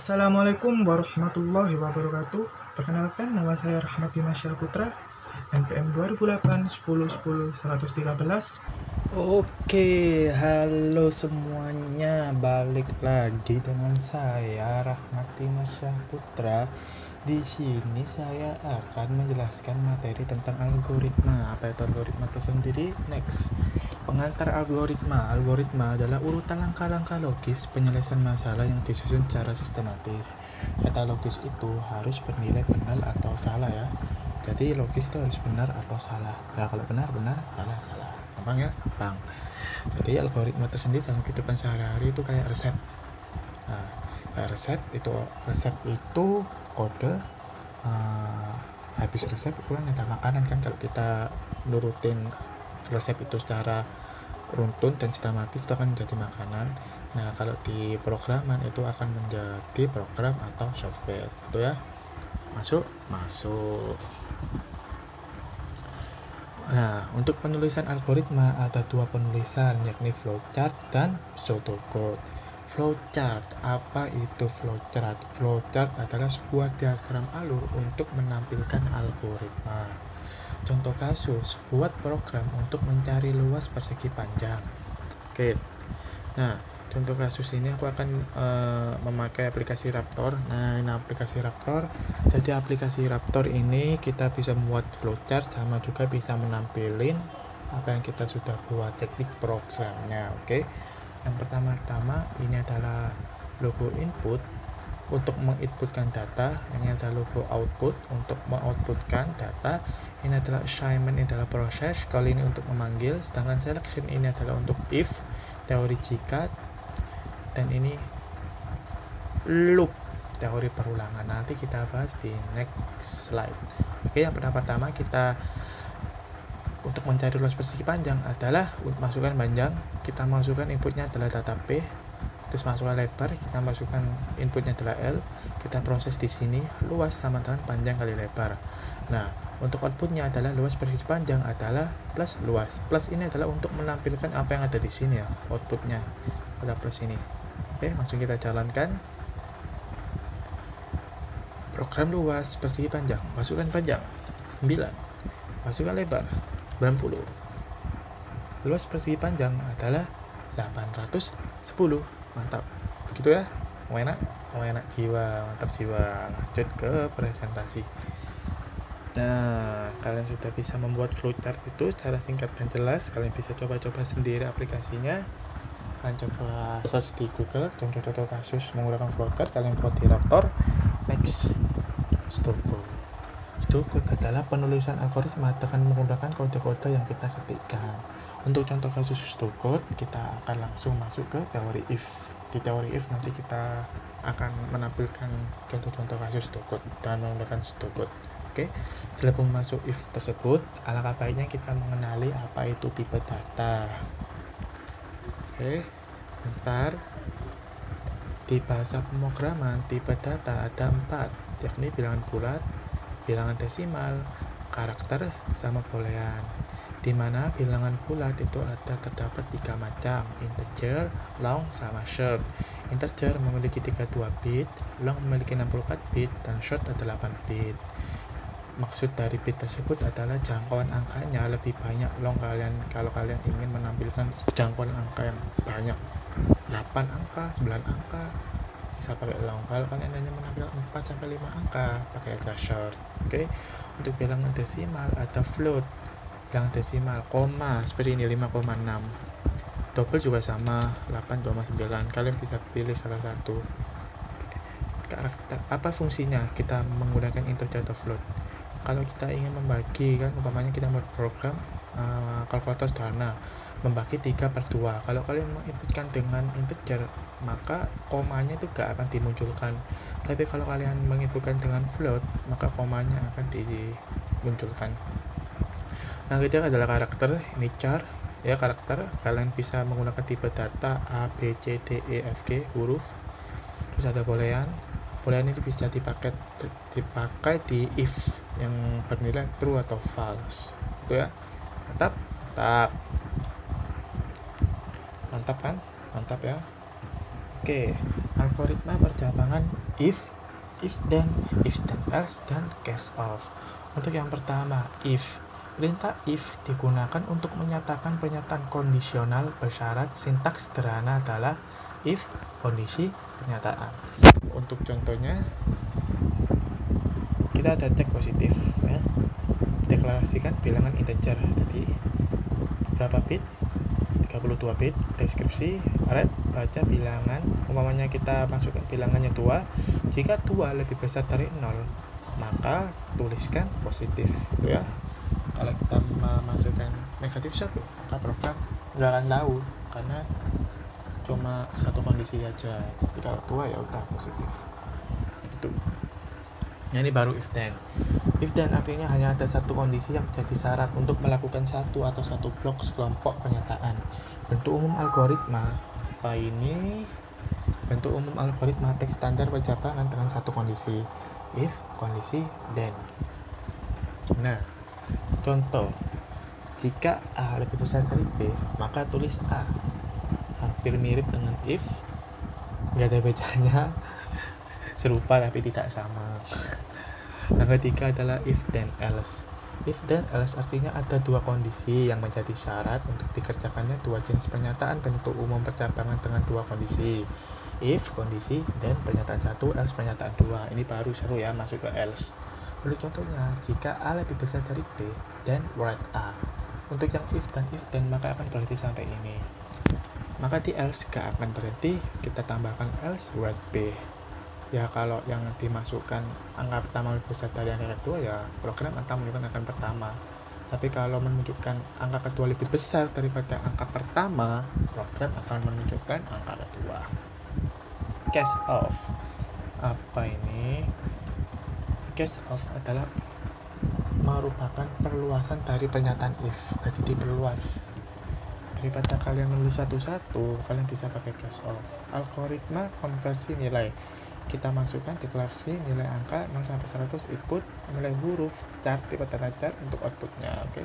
Assalamualaikum warahmatullahi wabarakatuh. Perkenalkan, nama saya Rahmat Dimasya Putra, NPM 2008 10 10 113. Oke, halo semuanya, balik lagi dengan saya Rahmat Dimasya Putra. Di sini saya akan menjelaskan materi tentang algoritma. Apa itu algoritma itu sendiri? Next. Pengantar algoritma. Algoritma adalah urutan langkah-langkah logis penyelesaian masalah yang disusun secara sistematis. Kata logis itu harus bernilai benar atau salah ya. Jadi logis itu harus benar atau salah. Nah, kalau benar, salah. Gampang ya? Gampang. Jadi algoritma tersendiri dalam kehidupan sehari-hari itu kayak resep. Nah, resep itu kode, habis resep itu kan ada makanan kan. Kalau kita nurutin resep itu secara runtun dan sistematis itu akan menjadi makanan. Nah, kalau di programan itu akan menjadi program atau software gitu ya. Masuk. Nah, untuk penulisan algoritma ada dua penulisan, yakni flowchart dan pseudocode. Flowchart, apa itu flowchart? Flowchart adalah sebuah diagram alur untuk menampilkan algoritma. Contoh kasus, buat program untuk mencari luas persegi panjang. Oke. Nah, contoh kasus ini aku akan memakai aplikasi Raptor. Nah, ini aplikasi Raptor. Jadi aplikasi Raptor ini kita bisa membuat flowchart sama juga bisa menampilin apa yang kita sudah buat, teknik programnya. Oke. Yang pertama ini adalah logo input untuk menginputkan data, ini adalah logo output untuk mengoutputkan data, ini adalah assignment, ini adalah proses, kali ini untuk memanggil, sedangkan selection ini adalah untuk if, teori jika, dan ini loop, teori perulangan. Nanti kita bahas di next slide. Oke, yang pertama kita untuk mencari luas persegi panjang adalah masukkan panjang, kita masukkan inputnya adalah data P, terus masukkan lebar, kita masukkan inputnya adalah L, kita proses di sini luas sama dengan panjang kali lebar. Nah, untuk outputnya adalah luas persegi panjang adalah plus luas. Plus ini adalah untuk menampilkan apa yang ada di sini ya, outputnya adalah plus ini. Oke, langsung kita jalankan. Program luas persegi panjang, masukkan panjang 9, masukkan lebar 90. Luas persegi panjang adalah 810. Mantap. Begitu ya. Mau enak jiwa, mantap jiwa. Lanjut ke presentasi. Nah, kalian sudah bisa membuat flowchart itu secara singkat dan jelas. Kalian bisa coba-coba sendiri aplikasinya. Kalian coba search di Google contoh-contoh kasus menggunakan flowchart. Kalian buat di Raptor. Next. Pseudocode adalah penulisan algoritma dengan menggunakan kode-kode yang kita ketikkan. Untuk contoh kasus pseudocode, kita akan langsung masuk ke teori if. Di teori if nanti kita akan menampilkan contoh-contoh kasus pseudocode dan menggunakan pseudocode. Oke, sebelum masuk if tersebut, alangkah baiknya kita mengenali apa itu tipe data. Oke, bentar. Di bahasa pemrograman, tipe data ada 4, yakni bilangan bulat, bilangan desimal, karakter, sama boolean. Di mana bilangan bulat itu terdapat 3 macam, integer, long, sama short. Integer memiliki 32 bit, long memiliki 64 bit, dan short ada 8 bit. Maksud dari bit tersebut adalah jangkauan angkanya lebih banyak long kalau kalian ingin menampilkan jangkauan angka yang banyak, 8 angka, 9 angka, bisa pakai long. Kalau kalian hanya menampilkan 4-5 angka, pakai aja short. Oke. Untuk bilangan desimal ada float, bilangan desimal, koma seperti ini 5,6, double juga sama 8,9. Kalian bisa pilih salah satu. Karakter apa fungsinya kita menggunakan integer atau float? Kalau kita ingin membagi, kan umpamanya kita membuat program kalkulator sederhana membagi 3/2. Kalau kalian menginputkan dengan integer, maka komanya itu gak akan dimunculkan. Tapi kalau kalian menginputkan dengan float, maka komanya akan dimunculkan. Yang ketiga adalah karakter, ini char ya, karakter. Kalian bisa menggunakan tipe data A, B, C, D, E, F, G huruf. Terus ada boolean. Boolean itu bisa dipakai di if yang bernilai true atau false. Itu ya. Mantap kan? Mantap ya. Oke, algoritma perjalangan if then else, dan case of. Untuk yang pertama, if. Perintah if digunakan untuk menyatakan pernyataan kondisional bersyarat. Sintaks sederhana adalah if kondisi pernyataan. Untuk contohnya, kita ada cek positif ya. Deklarasikan bilangan integer. Tadi berapa bit? 32 bit. Deskripsi red, baca bilangan. Umpamanya kita masukkan bilangannya 2. Jika 2 lebih besar dari 0, maka tuliskan positif itu ya. Kalau kita memasukkan negatif 1, maka program nggak akan tahu karena cuma satu kondisi aja. Jadi kalau 2 ya udah positif. Itu. Ini baru if then. If then artinya hanya ada satu kondisi yang menjadi syarat untuk melakukan satu atau satu blok sekelompok pernyataan. Bentuk umum algoritma apa ini? Bentuk umum algoritma teks standar berjabaran dengan satu kondisi. If, kondisi, then. Nah, contoh, jika A lebih besar dari B, maka tulis A. Hampir mirip dengan if, nggak ada bedanya, serupa tapi tidak sama. Yang ketiga adalah if then else. If then else artinya ada dua kondisi yang menjadi syarat untuk dikerjakannya dua jenis pernyataan bentuk umum percabangan dengan dua kondisi. If kondisi, then pernyataan 1, else pernyataan 2. Ini baru seru ya, masuk ke else. Untuk contohnya, jika A lebih besar dari B, then write A. Untuk yang if then maka akan berhenti sampai ini. Maka di else gak akan berhenti, kita tambahkan else write B. Ya kalau yang dimasukkan angka pertama lebih besar dari angka kedua, ya program akan menunjukkan angka pertama. Tapi kalau menunjukkan angka kedua lebih besar daripada angka pertama, program akan menunjukkan angka kedua. Case of. Apa ini? Case of adalah merupakan perluasan dari pernyataan if. Jadi diperluas. Daripada kalian menulis satu-satu, kalian bisa pakai case of. Algoritma konversi nilai. Kita masukkan deklarasi nilai angka 0 sampai 100 input, nilai huruf, chart, tipe tanda chart untuk outputnya, oke?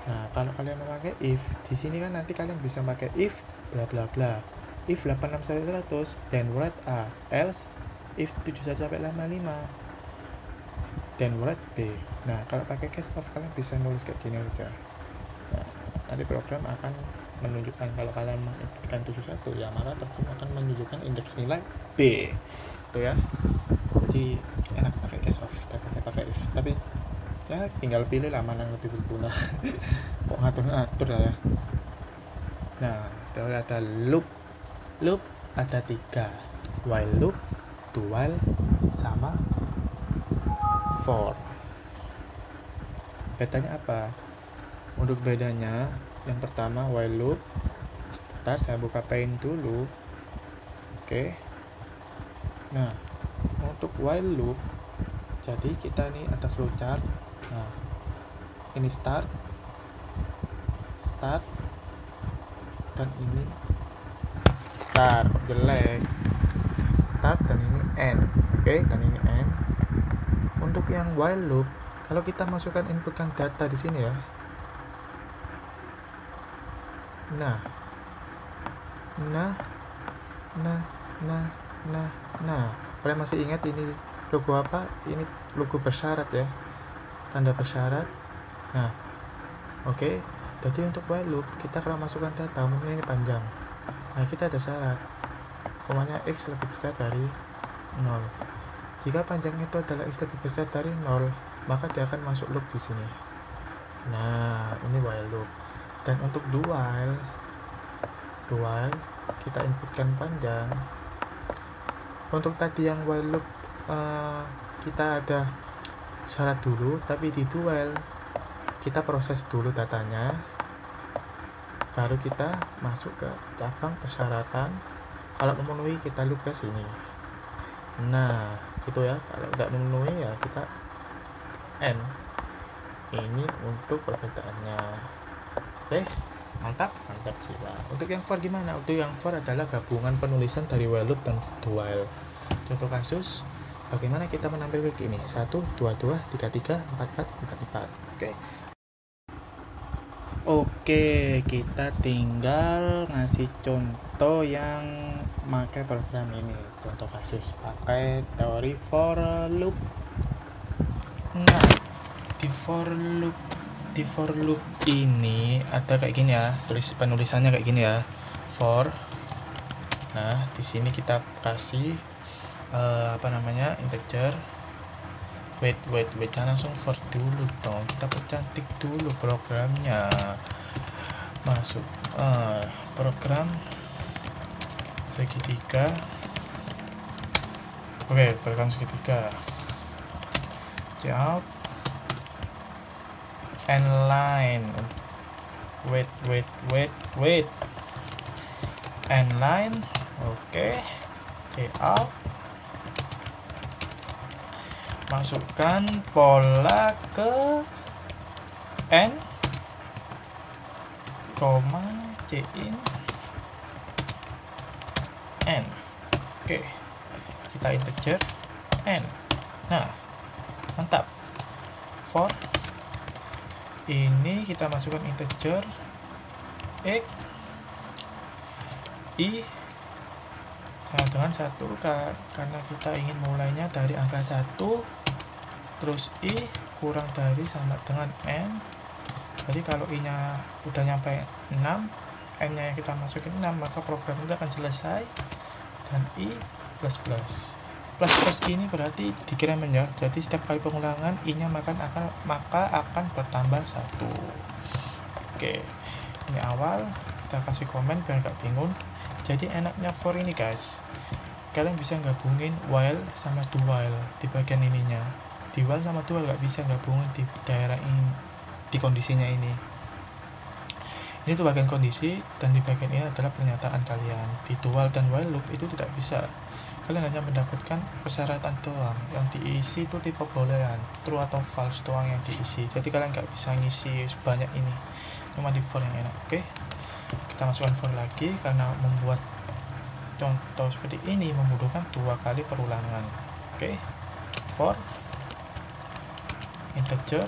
Nah, kalau kalian memakai if, di sini kan nanti kalian bisa pakai if bla bla bla. If 86 sampai 100, then write A. Else, if 71 sampai 55, then write B. Nah, kalau pakai case of kalian bisa nulis kayak gini aja. Nah, nanti program akan menunjukkan kalau kalian menginputkan 71, ya maka program akan menunjukkan indeks nilai B. Itu ya. Jadi enak pakai case of daripada pakai if. Tapi ya tinggal pilih lah mana yang lebih berguna. Kok ngatur-ngatur lah ya. Nah, terus ada loop. Loop ada 3, while loop, do while, sama for. Bedanya apa? Untuk bedanya, yang pertama while loop. Ntar saya buka paint dulu. Oke. Nah, untuk while loop, jadi kita nih ada flowchart. Nah, ini start, dan ini start, jelek, start, dan ini end. Oke, dan ini end. Untuk yang while loop, kalau kita masukkan inputkan data di sini ya. Nah, kalian masih ingat ini logo apa? Ini logo bersyarat ya, tanda bersyarat. Nah, oke. Jadi untuk while loop, kita kalau masukkan data, umumnya ini panjang. Nah, kita ada syarat, umpamanya x lebih besar dari 0. Jika panjang itu adalah x lebih besar dari 0, maka dia akan masuk loop di sini. Nah, ini while loop. Dan untuk do while kita inputkan panjang. Untuk tadi yang while loop kita ada syarat dulu, tapi di do while kita proses dulu datanya, baru kita masuk ke cabang persyaratan. Kalau memenuhi kita loop ke sini. Nah, gitu ya. Kalau tidak memenuhi ya kita end. Ini untuk perbedaannya. Oke, mantap jiwa. Untuk yang for gimana? Untuk yang for adalah gabungan penulisan dari while loop dan do while. Contoh kasus, bagaimana kita menampilkan ini? 1, 2, 2, 3, 3, 4, 4, 4, 4. Oke, kita tinggal ngasih contoh yang pakai program ini. Contoh kasus pakai teori for loop. Nah, di for loop ini ada kayak gini ya, penulisannya kayak gini ya, for. Nah, di sini kita kasih integer. Wait, jangan langsung for dulu dong, kita percantik dulu programnya. Masuk program segitiga. Oke, program segitiga. Cout and line. Wait. And line. Oke. Cout. Masukkan pola ke n, cin n. Oke, kita integer n. Nah, mantap. For ini kita masukkan integer x, i sama dengan 1 karena kita ingin mulainya dari angka 1, terus i kurang dari sama dengan n. Jadi kalau i nya udah nyampe 6, n nya yang kita masukin 6, maka program itu akan selesai. Dan i plus ini berarti decrement ya, jadi setiap kali pengulangan i nya maka akan bertambah 1. Oke, ini awal, kita kasih komen biar nggak bingung. Jadi enaknya for ini guys, kalian bisa gabungin while sama do while di bagian ininya. Di while sama do while nggak bisa gabungin di daerah ini, di kondisinya ini. Ini tuh bagian kondisi, dan di bagian ini adalah pernyataan kalian. Di do while dan while loop itu tidak bisa. Kalian hanya mendapatkan persyaratan doang. Yang diisi itu tipe boolean, true atau false doang yang diisi. Jadi kalian nggak bisa ngisi sebanyak ini. Cuma di for yang enak. Oke, kita masukkan for lagi karena membuat contoh seperti ini membutuhkan 2 kali perulangan. Oke, for integer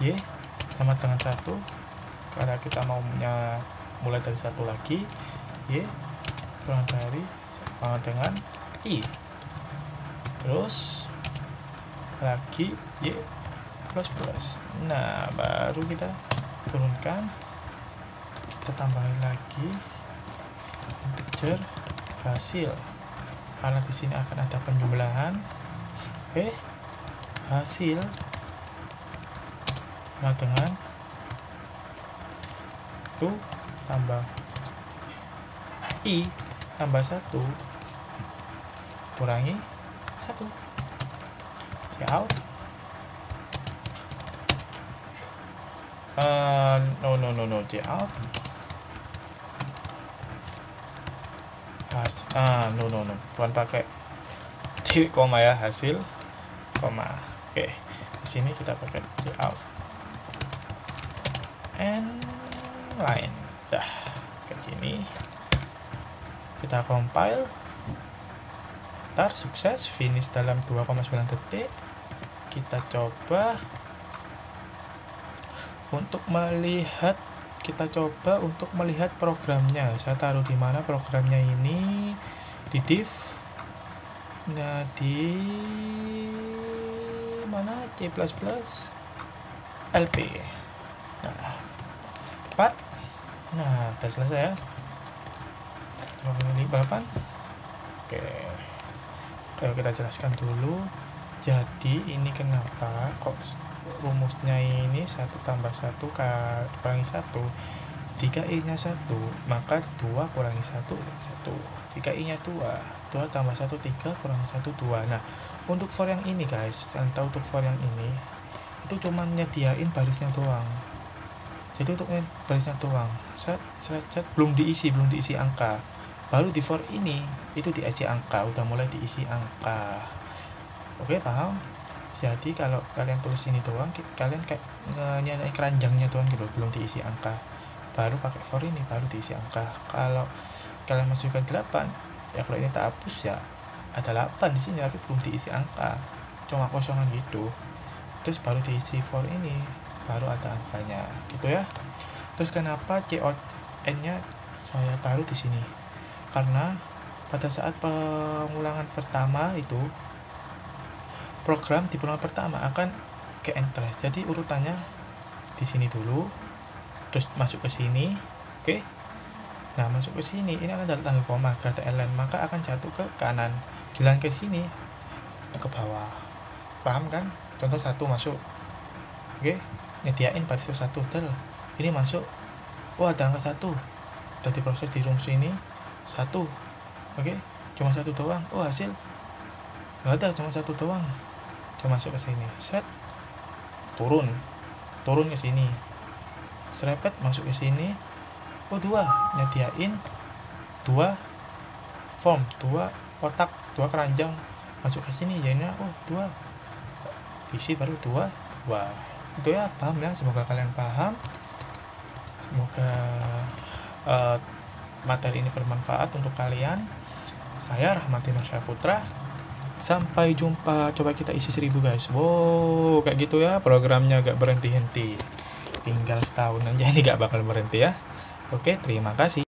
y sama dengan 1 karena kita maunya mulai dari 1 lagi, y kurang dari sama dengan i, terus lagi y plus. Nah, baru kita turunkan, kita tambahin lagi integer hasil karena di sini akan ada penjumlahan. Hasil sama dengan itu tambah i tambah 1 kurangi 1. Cout no cout bukan pakai titik koma ya, hasil koma. Oke, di sini kita pakai cout and line. Dah, ke sini kita compile. Ntar sukses, finish dalam 2,9 detik. Kita coba untuk melihat programnya. Saya taruh di mana programnya ini, di div. Nah, di mana C++ LP. Nah, 4. Nah, sudah selesai ya. Ini 8. Oke, ayo kita jelaskan dulu. Jadi ini kenapa kok rumusnya ini 1 tambah 1 kurangi 1. Jika i nya 1, maka 2 kurangi 1 1. Jika i nya 2 tambah 1 3, kurangi 1 2. Nah, untuk for yang ini guys, jangan tahu untuk for yang ini itu cuma nyediain barisnya doang. Jadi untuk barisnya doang, set belum diisi angka. Baru di for ini itu diisi angka, udah mulai diisi angka. Oke, paham? Jadi kalau kalian tulis ini doang, kalian kayak nyanyi keranjangnya doang gitu, belum diisi angka. Baru pakai for ini baru diisi angka. Kalau kalian masukkan 8, ya kalau ini tak hapus ya ada 8 di sini tapi belum diisi angka, cuma kosongan gitu. Terus baru diisi for ini, baru ada angkanya gitu ya. Terus kenapa cout n nya saya taruh di sini? Karena pada saat pengulangan pertama itu program di pengulangan pertama akan ke interest. Jadi urutannya di sini dulu, terus masuk ke sini, oke. Nah, masuk ke sini, ini adalah tanda koma GTLN, maka akan jatuh ke kanan. Giliran ke sini, ke bawah. Paham kan? Contoh 1 masuk, oke. Nyediain baris 1, ini masuk. Oh, ada angka 1. Udah diproses di rumus ini 1, oke. Cuma 1 doang. Oh, hasil nggak ada, cuma 1 doang. Coba masuk ke sini, set, turun ke sini, serepet masuk ke sini. Oh, 2, nyediain 2 form, 2 kotak, 2 keranjang masuk ke sini, jadinya oh 2 diisi baru 2. Itu ya, paham ya, semoga kalian paham, semoga materi ini bermanfaat untuk kalian. Saya Rahmati Masya Putra, sampai jumpa. Coba kita isi 1000 guys. Wow, kayak gitu ya, programnya gak berhenti-henti, tinggal setahun aja ini gak bakal berhenti ya. Oke, terima kasih.